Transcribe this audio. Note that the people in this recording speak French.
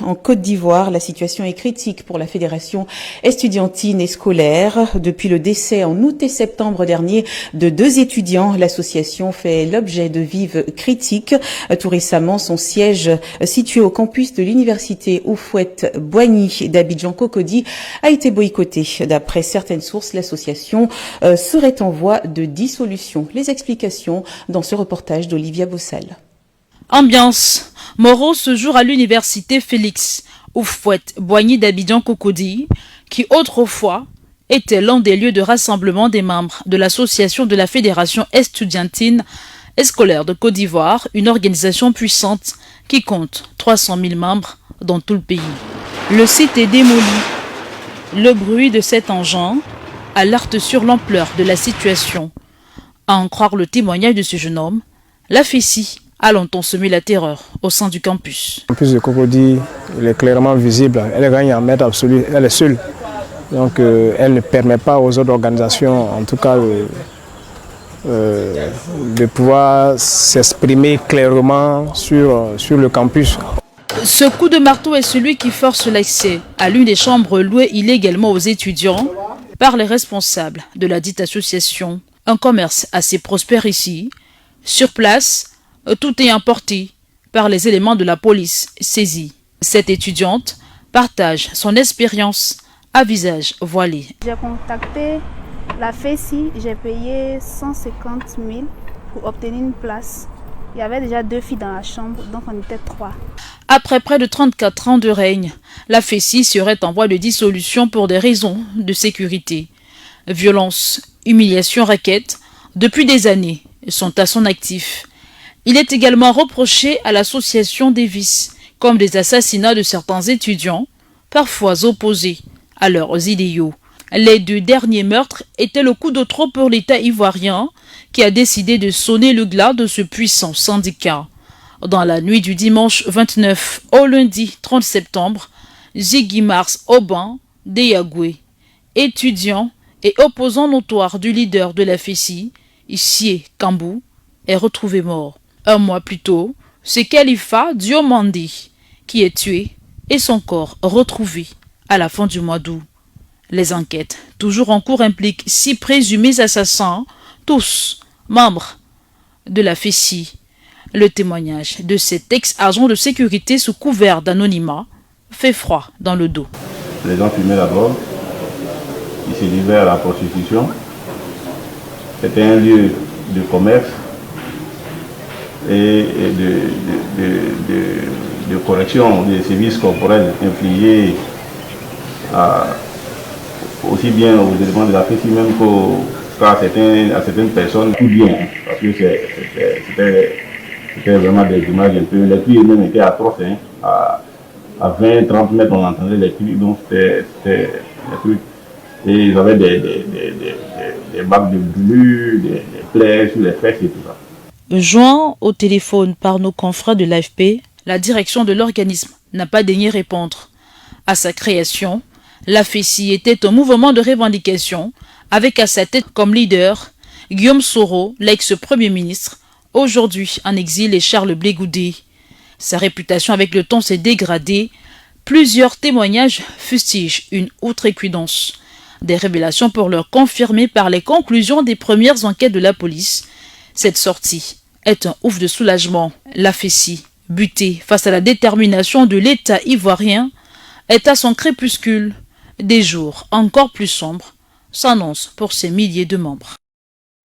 En Côte d'Ivoire, la situation est critique pour la fédération estudiantine et scolaire. Depuis le décès en août et septembre dernier de 2 étudiants, l'association fait l'objet de vives critiques. Tout récemment, son siège situé au campus de l'université Houphouët-Boigny d'Abidjan-Cocody a été boycotté. D'après certaines sources, l'association serait en voie de dissolution. Les explications dans ce reportage d'Olivia Bossal. Ambiance morose ce jour à l'université Félix Houphouët-Boigny d'Abidjan-Cocody, qui autrefois était l'un des lieux de rassemblement des membres de l'association de la Fédération estudiantine et scolaire de Côte d'Ivoire, une organisation puissante qui compte 300 000 membres dans tout le pays. Le site est démoli. Le bruit de cet engin alerte sur l'ampleur de la situation. À en croire le témoignage de ce jeune homme, la FESI a longtemps semé la terreur au sein du campus. Le campus de Cocody, il est clairement visible. Elle gagne en mètre absolu, elle est seule. Donc elle ne permet pas aux autres organisations, en tout cas, de pouvoir s'exprimer clairement sur le campus. Ce coup de marteau est celui qui force l'accès à l'une des chambres louées illégalement aux étudiants par les responsables de la dite association. Un commerce assez prospère ici. Sur place, tout est emporté par les éléments de la police saisis. Cette étudiante partage son expérience à visage voilé. J'ai contacté la FESI, j'ai payé 150 000 pour obtenir une place. Il y avait déjà 2 filles dans la chambre, donc on était 3. Après près de 34 ans de règne, la FESI serait en voie de dissolution pour des raisons de sécurité. Violence, humiliation, raquettes, depuis des années, sont à son actif. Il est également reproché à l'association des vices, comme des assassinats de certains étudiants, parfois opposés à leurs idéaux. Les 2 derniers meurtres étaient le coup de trop pour l'État ivoirien, qui a décidé de sonner le glas de ce puissant syndicat. Dans la nuit du dimanche 29 au lundi 30 septembre, Ziggy Mars Aubin Deyagwe, étudiant et opposant notoire du leader de la FESI, Issy Kambou, est retrouvé mort. Un mois plus tôt, c'est Khalifa Diomandi qui est tué et son corps retrouvé à la fin du mois d'août. Les enquêtes, toujours en cours, impliquent 6 présumés assassins, tous membres de la FESI. Le témoignage de cet ex-agent de sécurité sous couvert d'anonymat fait froid dans le dos. Les gens fumaient la drogue, ils se livraient à la prostitution. C'était un lieu de commerce et de correction des services corporels infligés aussi bien aux éléments de la FESI même qu'à certaines personnes, tout bien, parce que c'était vraiment des images un peu. Les cris même étaient atroces, hein, à 20-30 mètres on entendait les cris, donc c'était des trucs. Et ils avaient des bacs de brûlures, des plaies sur les fesses et tout ça. Joint au téléphone par nos confrères de l'AFP, la direction de l'organisme n'a pas daigné répondre. À sa création, la FESI était un mouvement de revendication avec à sa tête comme leader Guillaume Soro, l'ex-premier ministre, aujourd'hui en exil, et Charles Blé Goudé. Sa réputation avec le temps s'est dégradée. Plusieurs témoignages fustigent une outrecuidance. Des révélations pour leur confirmer par les conclusions des premières enquêtes de la police. Cette sortie est un ouf de soulagement. La FESI, butée face à la détermination de l'État ivoirien, est à son crépuscule. Des jours encore plus sombres s'annoncent pour ses milliers de membres.